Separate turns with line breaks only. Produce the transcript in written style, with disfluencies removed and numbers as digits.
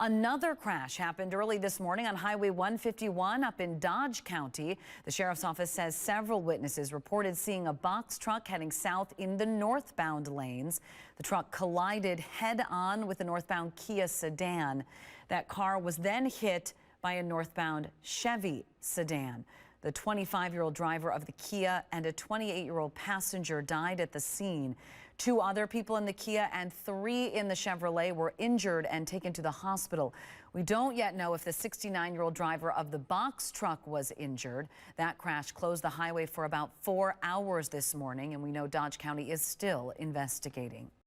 Another crash happened early this morning on Highway 151 up in Dodge County. The sheriff's office says several witnesses reported seeing a box truck heading south in the northbound lanes. The truck collided head-on with a northbound Kia sedan. That car was then hit by a northbound Chevy sedan. The 25-year-old driver of the Kia and a 28-year-old passenger died at the scene. 2 other people in the Kia and 3 in the Chevrolet were injured and taken to the hospital. We don't yet know if the 69-year-old driver of the box truck was injured. That crash closed the highway for about 4 hours this morning, and we know Dodge County is still investigating.